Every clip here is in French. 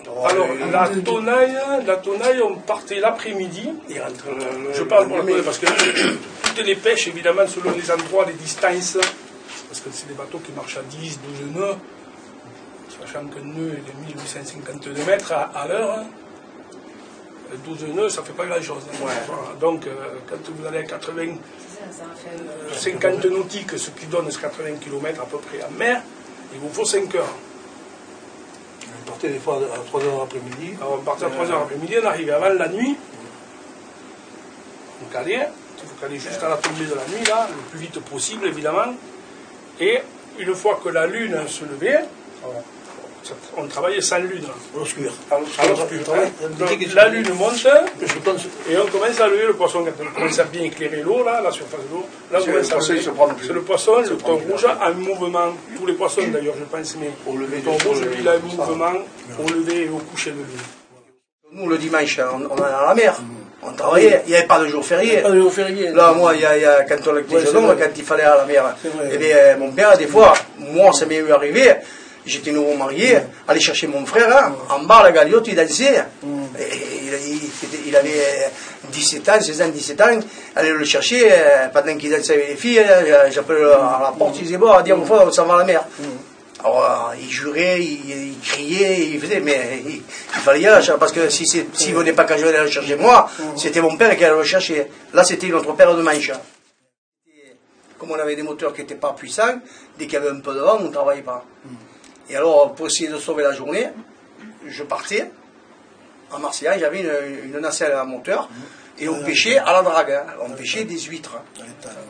Alors, la tonaille, on partait l'après-midi. Je parle pour la tonaille parce que toutes les pêches, évidemment, selon les endroits, les distances, parce que c'est des bateaux qui marchent à 10, 12 nœuds, sachant qu'un nœud est de 1852 mètres à l'heure. 12 nœuds, ça ne fait pas grand-chose. Ouais. Voilà. Donc, quand vous allez à 80, 50 nautiques, ce qui donne 80 km à peu près en mer, il vous faut 5 heures. On partait des fois à 3 heures l'après-midi. On partait à 3 heures l'après-midi, on arrivait avant la nuit. On calait, il faut caler juste à la tombée de la nuit, là, le plus vite possible, évidemment. Et une fois que la lune se levait, on travaillait sans lune. À l'obscur. La lune monte et on commence à lever le poisson. Quand on commence à bien éclairer l'eau, là, la surface de l'eau, là on commence à lever. C'est le poisson, le thon rouge a un mouvement. Tous les poissons d'ailleurs, je pense, mais le thon rouge, lui, il a un mouvement au lever et au coucher de lune. Nous, le dimanche, on allait à la mer. On travaillait, il n'y avait pas de jour férié. Là, moi, quand on était jeune homme, quand il fallait aller à la mer, eh bien, mon père, des fois, moi, ça m'est arrivé. J'étais nouveau marié, aller chercher mon frère, hein, en bas à la galiote, il dansait. Il avait 17 ans, 16 ans, 17 ans, aller le chercher, pendant qu'il dansait avec les filles, j'appelle à la porte, il disait, bon, dis à mon frère, on s'en va à la mer. Alors, il jurait, il criait, il faisait, mais il fallait y aller, parce que s'il venait pas quand je venais le chercher moi, c'était mon père qui allait le chercher. Là, c'était notre père de manche. Comme on avait des moteurs qui n'étaient pas puissants, dès qu'il y avait un peu de vent, on ne travaillait pas. Et alors, pour essayer de sauver la journée, je partais. En Marseille, j'avais une nacelle à moteur. Et on pêchait à la drague. Hein. On pêchait des huîtres.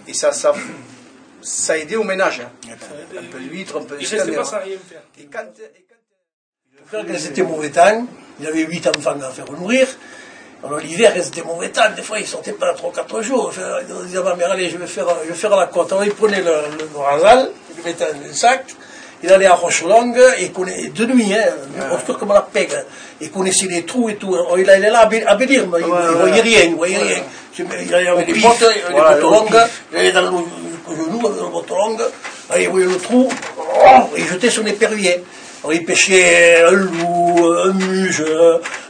Et ça aidait au ménage. Hein. Un peu d'huîtres, un peu de Il ne restait pas sans rien faire. Et quand c'était mauvais temps, il avait 8 enfants à faire nourrir. Alors l'hiver, c'était mauvais temps. Des fois, il ne sortait pas 3 ou 4 jours. Il disait à ma mère, allez, je vais faire la côte. Alors il prenait le rasal, il le mettait dans un sac. Il allait à Roche-Longue, et de nuit, hein, obscur comme la pègue, il connaissait les trous et tout. Alors, il allait là à bénir, il ne voyait rien, Il allait avec des bottes longues, il allait dans le genou, dans le bottes longues, il voyait le trou, il jetait son épervier. Alors, il pêchait un loup, un muge,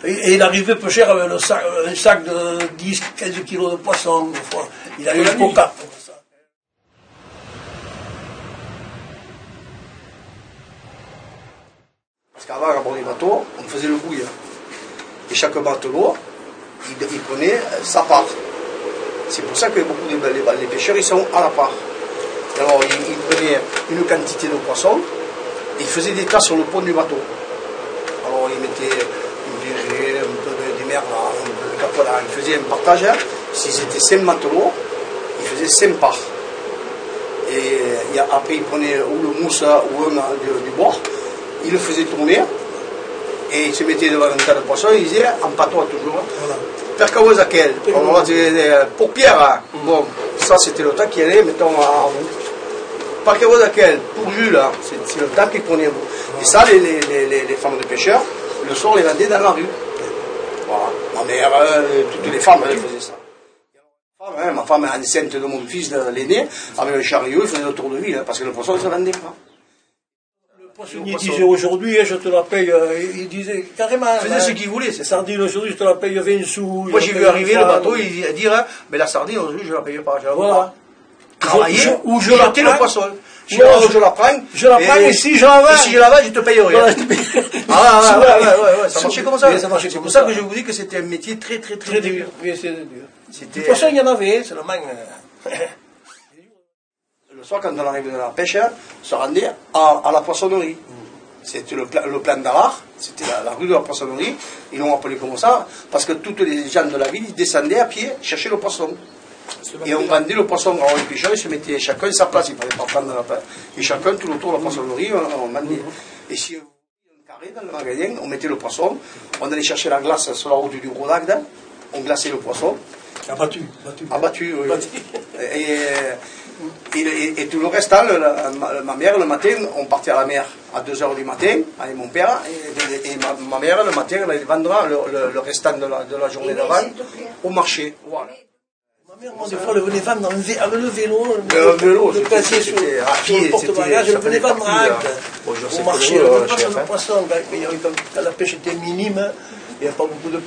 et il arrivait peu cher avec un sac de 10-15 kilos de poisson, des fois. Il avait jusqu'au cap. Parce qu'avant, à bord des bateaux, on faisait le bouille. Et chaque matelot, il prenait sa part. C'est pour ça que beaucoup de pêcheurs, ils sont à la part. Alors, ils prenaient une quantité de poissons, et ils faisaient des tas sur le pont du bateau. Alors, ils mettaient une virée, un peu de merlan, un peu de capola. Ils faisaient un partage. Hein. S'ils étaient 5 matelots, ils faisaient 5 parts. Et après, ils prenaient ou le mousse ou du bois. Il le faisait tourner et il se mettait devant un tas de poissons et il disait en patois toujours per cause à quel pour Pierre, hein. Bon, ça c'était le temps qui allait, mettons à vous. Par cause à quel pour Jules, hein. C'est le temps qu'il prenait à vous. Et ça, les femmes de pêcheurs, le soir, les vendaient dans la rue. Voilà. Ma mère, toutes les femmes, elles faisaient ça. Ma femme est enceinte de mon fils, l'aîné, avec le chariot, il faisait le tour de ville, hein, parce que le poisson ne se vendait pas. Il disait aujourd'hui, je te la paye, il disait carrément. Il faisait ce qu'il voulait. C'est sardine aujourd'hui, je te la paye 20 sous. Moi j'ai vu arriver le bateau, il dit, mais la sardine aujourd'hui je ne la paye pas. Voilà. Travailler ou je la jeter le poisson. Je la prends. Je la prends et si je la vends. Si je la vends, je te payerai. Ouais, ça marchait comme ça. C'est pour ça que je vous dis que c'était un métier très dur. Du poisson, il y en avait, seulement. Le soir, quand on arrivait de la pêche, on se rendait à la poissonnerie. C'était le plan d'Alard, c'était la rue de la poissonnerie. Ils l'ont appelé comme ça, parce que toutes les gens de la ville ils descendaient à pied chercher le poisson. Et on vendait le poisson. Alors les pêcheurs, ils se mettaient chacun sa place, ils ne pouvaient pas prendre la place. Et chacun, tout autour de la poissonnerie, on vendait. Et si on carré dans le magasin, on mettait le poisson, on allait chercher la glace sur la route du Gros Dagde, on glaçait le poisson. Abattu, oui. Et tout le reste, ma mère, le matin, on partait à la mer à 2 h du matin, avec mon père, et ma mère, le matin, elle vendra le restant de la journée d'avant au marché. Voilà. Des fois, elle venait vendre avec le vélo, le passait sur le porte-bagages, elle venait vendre au marché, elle venait vendre le poisson. Quand la pêche était minime, il n'y avait pas beaucoup de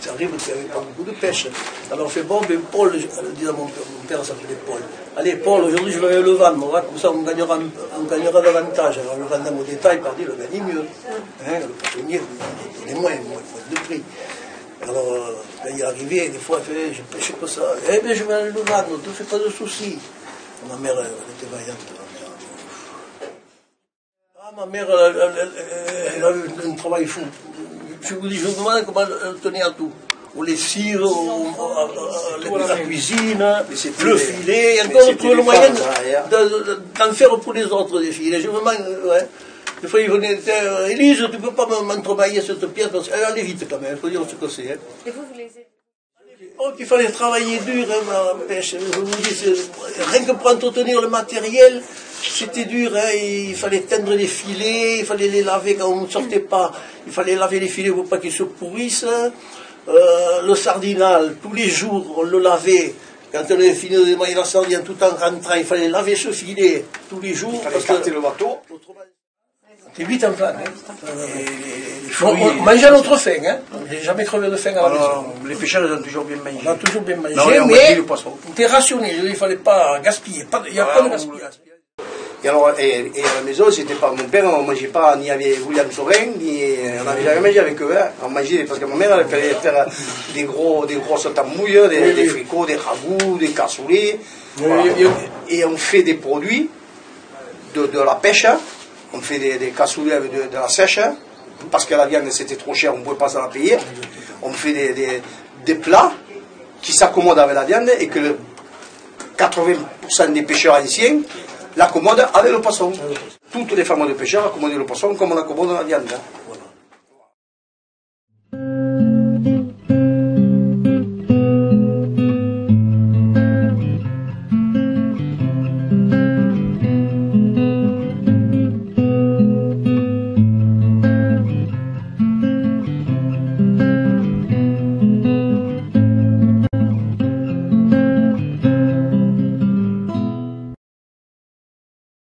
ça arrive qu'il n'y avait pas beaucoup de pêche. Alors on fait bon, mais Paul, elle dit à mon père, ça s'appelait Paul. Allez Paul, aujourd'hui je vais le vendre, comme ça on gagnera davantage. Alors le vendant au détail, par dire, le gagne mieux. Hein, le poissonnier, il est moins de prix. Alors, quand il est arrivé, des fois, il fait, je pêche que ça. Eh bien, je vais aller le vendre, ne te fais pas de soucis. Ma mère, elle était vaillante, ma mère. Elle a eu un travail fou. Je vous dis, je me demande comment elle tenait à tout. Au lessive, la cuisine, le filet, et encore trouver le moyen d'en faire pour les autres des filets. Je me demande, ouais. Des fois, il venait dire, Élise, tu ne peux pas m'entrebâiller cette pièce, parce qu'elle allait vite quand même, il faut dire ce que c'est. Hein. Et vous les aidez? Oh, qu'il fallait travailler dur, hein, la pêche. Je vous dis, rien que pour entretenir le matériel, c'était dur. Hein. Il fallait teindre les filets, il fallait les laver quand on ne sortait pas. Il fallait laver les filets pour pas qu'ils se pourrissent. Le sardinal, tous les jours, on le lavait. Quand on avait fini de démailler la sardine, tout en rentrant, il fallait laver ce filet tous les jours. Il fallait écarter le bateau. C'est 8 enfants. Hein. On mangeait à notre faim. Hein. On n'a jamais crevé de faim à la maison. Les pêcheurs, ils ont toujours bien mangé. On a toujours bien mangé, mais on était rationné. Il ne fallait pas gaspiller. Il n'y a pas de gaspillage. Et alors, et à la maison, c'était pas mon père, on ne mangeait pas ni avec William Sorin, ni on n'avait jamais mangé avec eux. Hein. On mangeait, parce que ma mère, elle fallait faire des grosses tamouilles, des fricots, des ragoûts, des cassoulets. Voilà. Et on fait des produits de la pêche. On fait des cassoulets avec de la sèche, parce que la viande c'était trop cher, on ne pouvait pas s'en la payer. On fait des plats qui s'accommodent avec la viande et que 80% des pêcheurs anciens l'accommodent avec le poisson. Toutes les femmes de pêcheurs accommodaient le poisson comme on accommode la viande. Hein.